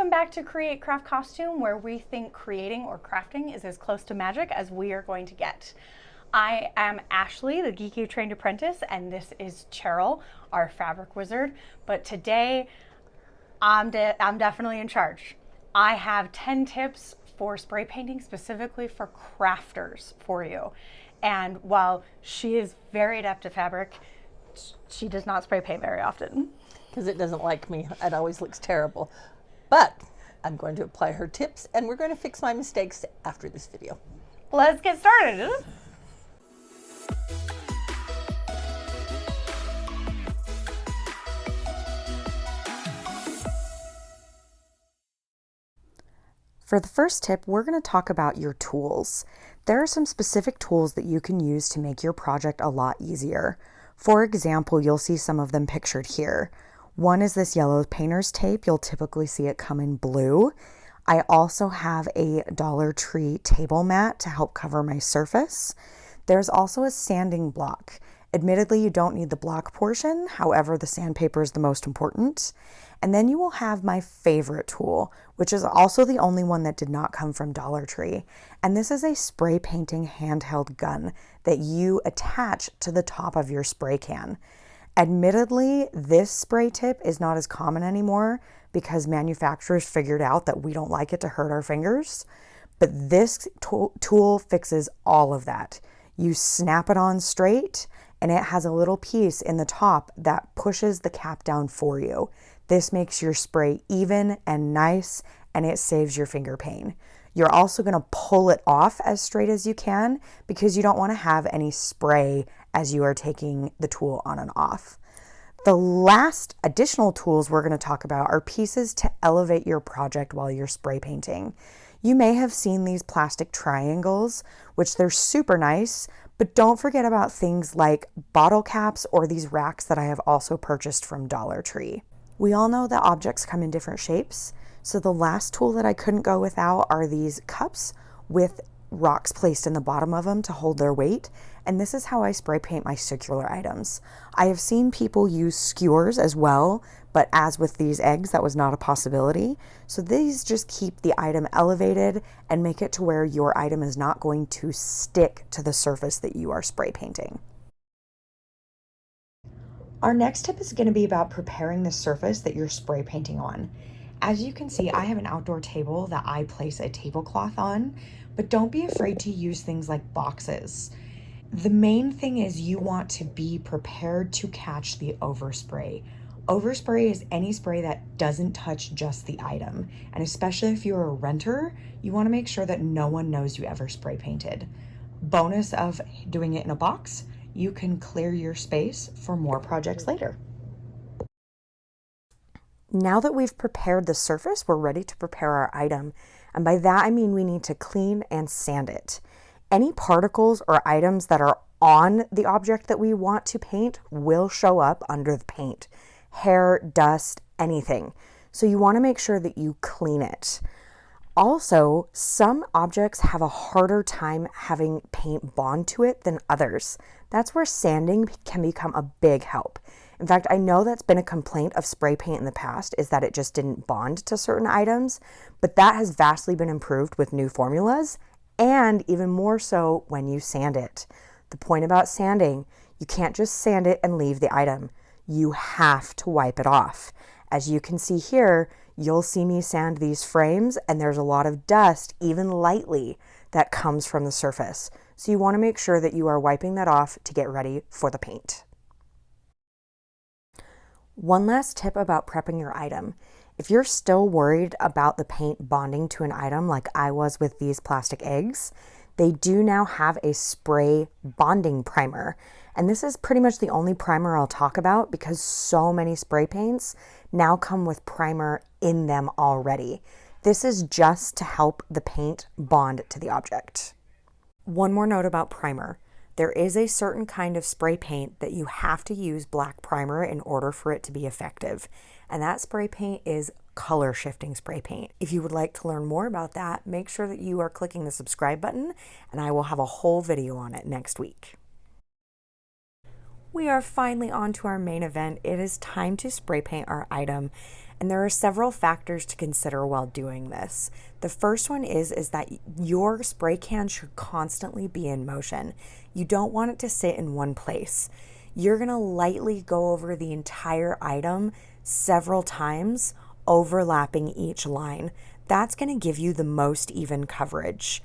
Welcome back to Create Craft Costume, where we think creating or crafting is as close to magic as we are going to get. I am Ashley, the Geeky Trained Apprentice, and this is Cheryl, our fabric wizard. But today, I'm definitely in charge. I have 10 tips for spray painting specifically for crafters for you. And while she is very adept at fabric, she does not spray paint very often. Because it doesn't like me. It always looks terrible. But I'm going to apply her tips and we're going to fix my mistakes after this video. Let's get started. For the first tip, we're going to talk about your tools. There are some specific tools that you can use to make your project a lot easier. For example, you'll see some of them pictured here. One is this yellow painter's tape. You'll typically see it come in blue. I also have a Dollar Tree table mat to help cover my surface. There's also a sanding block. Admittedly, you don't need the block portion. However, the sandpaper is the most important. And then you will have my favorite tool, which is also the only one that did not come from Dollar Tree. And this is a spray painting handheld gun that you attach to the top of your spray can. Admittedly, this spray tip is not as common anymore because manufacturers figured out that we don't like it to hurt our fingers. But this tool fixes all of that. You snap it on straight and it has a little piece in the top that pushes the cap down for you. This makes your spray even and nice, and it saves your finger pain. You're also going to pull it off as straight as you can because you don't want to have any spray as you are taking the tool on and off. The last additional tools we're going to talk about are pieces to elevate your project while you're spray painting. You may have seen these plastic triangles, which they're super nice, but don't forget about things like bottle caps or these racks that I have also purchased from Dollar Tree. We all know that objects come in different shapes, so the last tool that I couldn't go without are these cups with rocks placed in the bottom of them to hold their weight, and this is how I spray paint my circular items. I have seen people use skewers as well, but as with these eggs, that was not a possibility. So these just keep the item elevated and make it to where your item is not going to stick to the surface that you are spray painting. Our next tip is going to be about preparing the surface that you're spray painting on. As you can see, I have an outdoor table that I place a tablecloth on, but don't be afraid to use things like boxes. The main thing is you want to be prepared to catch the overspray. Overspray is any spray that doesn't touch just the item, and especially if you're a renter, you want to make sure that no one knows you ever spray painted. Bonus of doing it in a box, you can clear your space for more projects later. Now that we've prepared the surface, we're ready to prepare our item. And by that, I mean we need to clean and sand it. Any particles or items that are on the object that we want to paint will show up under the paint. Hair, dust, anything. So you want to make sure that you clean it. Also, some objects have a harder time having paint bond to it than others. That's where sanding can become a big help. In fact, I know that's been a complaint of spray paint in the past, is that it just didn't bond to certain items, but that has vastly been improved with new formulas, and even more so when you sand it. The point about sanding, you can't just sand it and leave the item. You have to wipe it off. As you can see here, you'll see me sand these frames, and there's a lot of dust, even lightly, that comes from the surface. So you want to make sure that you are wiping that off to get ready for the paint. One last tip about prepping your item. If you're still worried about the paint bonding to an item like I was with these plastic eggs, they do now have a spray bonding primer. And this is pretty much the only primer I'll talk about because so many spray paints now come with primer in them already. This is just to help the paint bond to the object. One more note about primer. There is a certain kind of spray paint that you have to use black primer in order for it to be effective. And that spray paint is color shifting spray paint. If you would like to learn more about that, make sure that you are clicking the subscribe button, and I will have a whole video on it next week. We are finally on to our main event. It is time to spray paint our item. And there are several factors to consider while doing this. The first one is that your spray can should constantly be in motion. You don't want it to sit in one place. You're going to lightly go over the entire item several times, overlapping each line. That's going to give you the most even coverage.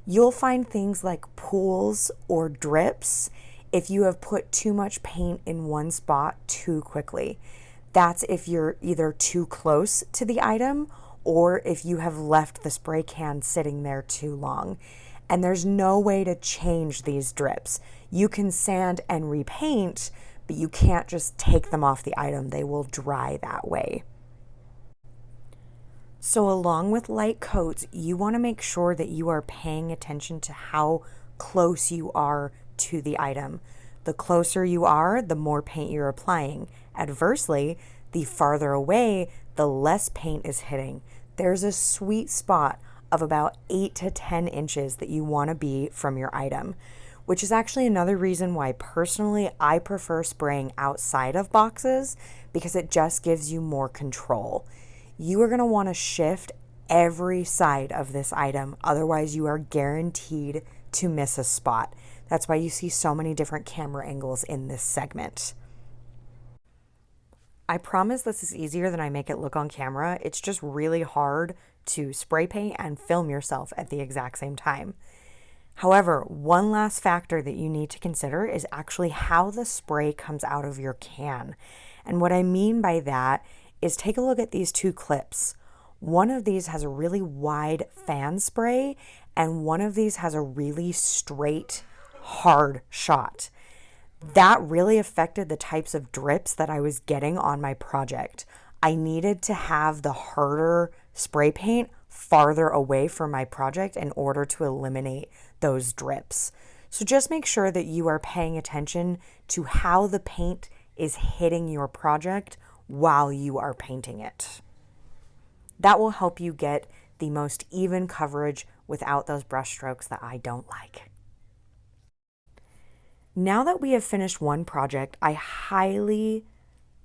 You'll find things like pools or drips if you have put too much paint in one spot too quickly. That's if you're either too close to the item or if you have left the spray can sitting there too long. And there's no way to change these drips. You can sand and repaint, but you can't just take them off the item. They will dry that way. So along with light coats, you want to make sure that you are paying attention to how close you are to the item. The closer you are, the more paint you're applying. Adversely, the farther away, the less paint is hitting. There's a sweet spot of about 8 to 10 inches that you want to be from your item, which is actually another reason why personally I prefer spraying outside of boxes, because it just gives you more control. You are going to want to shift every side of this item, otherwise you are guaranteed to miss a spot. That's why you see so many different camera angles in this segment. I promise this is easier than I make it look on camera. It's just really hard to spray paint and film yourself at the exact same time. However, one last factor that you need to consider is actually how the spray comes out of your can. And what I mean by that is take a look at these two clips. One of these has a really wide fan spray and one of these has a really straight, hard shot. That really affected the types of drips that I was getting on my project. I needed to have the harder spray paint farther away from my project in order to eliminate those drips. So just make sure that you are paying attention to how the paint is hitting your project while you are painting it. That will help you get the most even coverage without those brush strokes that I don't like. Now that we have finished one project, I highly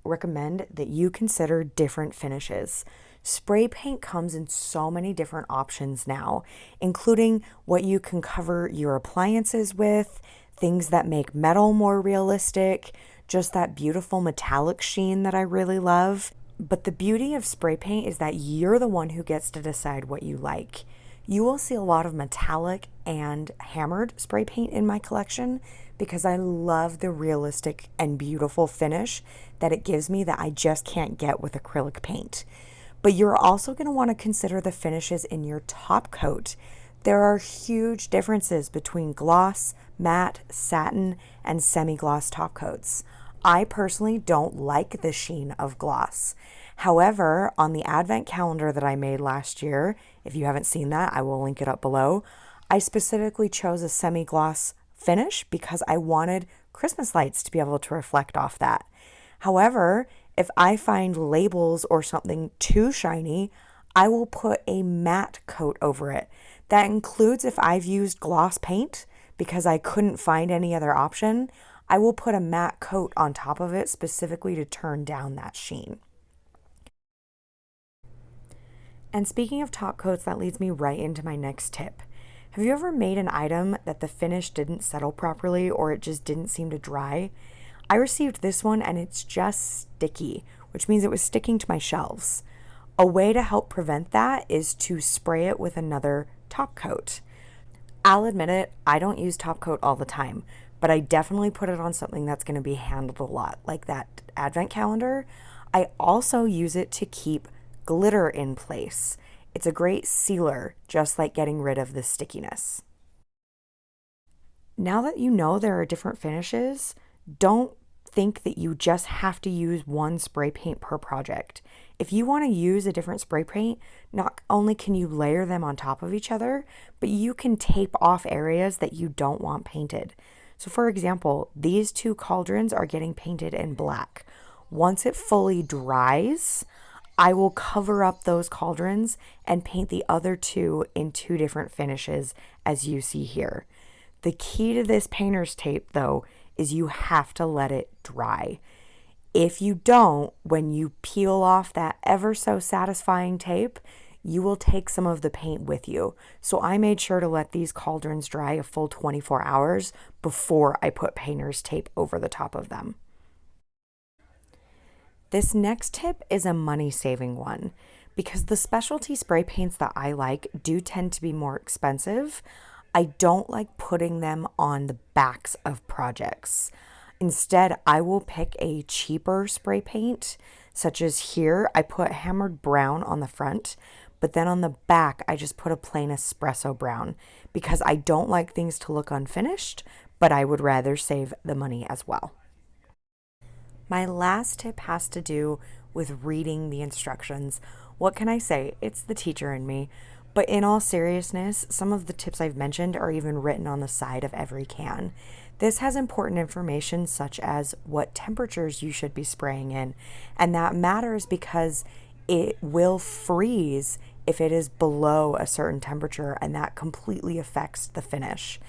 recommend that you consider different finishes. Spray paint comes in so many different options now, including what you can cover your appliances with, things that make metal more realistic, just that beautiful metallic sheen that I really love. But the beauty of spray paint is that you're the one who gets to decide what you like. You will see a lot of metallic and hammered spray paint in my collection because I love the realistic and beautiful finish that it gives me that I just can't get with acrylic paint. But you're also going to want to consider the finishes in your top coat. There are huge differences between gloss, matte, satin, and semi-gloss top coats. I personally don't like the sheen of gloss. However, on the advent calendar that I made last year, if you haven't seen that, I will link it up below. I specifically chose a semi-gloss finish because I wanted Christmas lights to be able to reflect off that. However, if I find labels or something too shiny, I will put a matte coat over it. That includes if I've used gloss paint because I couldn't find any other option, I will put a matte coat on top of it specifically to turn down that sheen. And speaking of top coats, that leads me right into my next tip. Have you ever made an item that the finish didn't settle properly or it just didn't seem to dry? I received this one and it's just sticky, which means it was sticking to my shelves. A way to help prevent that is to spray it with another top coat. I'll admit it, I don't use top coat all the time, but I definitely put it on something that's going to be handled a lot, like that advent calendar. I also use it to keep glitter in place. It's a great sealer, just like getting rid of the stickiness. Now that you know there are different finishes, don't think that you just have to use one spray paint per project. If you want to use a different spray paint, not only can you layer them on top of each other, but you can tape off areas that you don't want painted. So for example, these two cauldrons are getting painted in black. Once it fully dries, I will cover up those cauldrons and paint the other two in two different finishes as you see here. The key to this painter's tape though is you have to let it dry. If you don't, when you peel off that ever so satisfying tape, you will take some of the paint with you. So I made sure to let these cauldrons dry a full 24 hours before I put painter's tape over the top of them. This next tip is a money-saving one because the specialty spray paints that I like do tend to be more expensive. I don't like putting them on the backs of projects. Instead, I will pick a cheaper spray paint, such as here, I put hammered brown on the front, but then on the back, I just put a plain espresso brown because I don't like things to look unfinished, but I would rather save the money as well. My last tip has to do with reading the instructions. What can I say? It's the teacher in me. But in all seriousness, some of the tips I've mentioned are even written on the side of every can. This has important information such as what temperatures you should be spraying in, and that matters because it will freeze if it is below a certain temperature, and that completely affects the finish.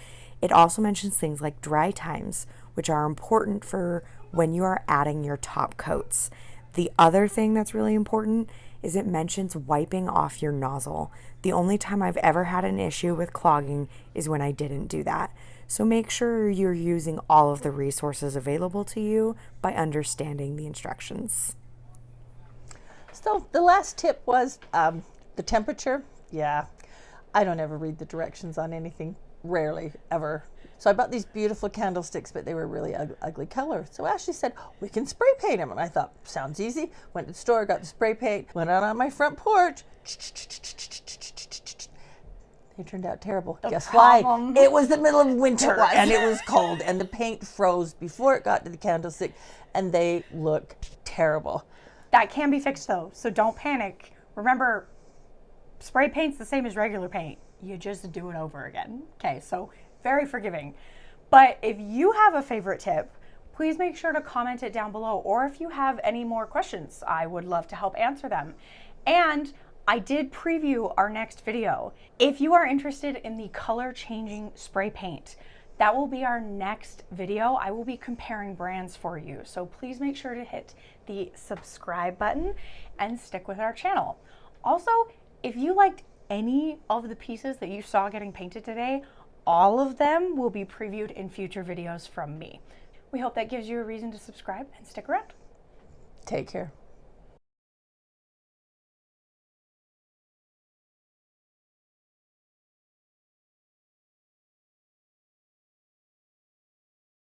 It also mentions things like dry times, which are important for when you are adding your top coats. The other thing that's really important is it mentions wiping off your nozzle. The only time I've ever had an issue with clogging is when I didn't do that. So make sure you're using all of the resources available to you by understanding the instructions. So the last tip was the temperature. Yeah, I don't ever read the directions on anything, rarely ever. So I bought these beautiful candlesticks, but they were really ugly color. So Ashley said, we can spray paint them. And I thought, sounds easy. Went to the store, got the spray paint, went out on my front porch. They turned out terrible. Guess why? It was the middle of winter and it was cold and the paint froze before it got to the candlestick and they look terrible. That can be fixed though, so don't panic. Remember, spray paint's the same as regular paint. You just do it over again. Okay, so very forgiving. But if you have a favorite tip, please make sure to comment it down below. Or if you have any more questions, I would love to help answer them. And I did preview our next video. If you are interested in the color changing spray paint, that will be our next video. I will be comparing brands for you. So please make sure to hit the subscribe button and stick with our channel. Also, if you liked any of the pieces that you saw getting painted today, all of them will be previewed in future videos from me. We hope that gives you a reason to subscribe and stick around. Take care.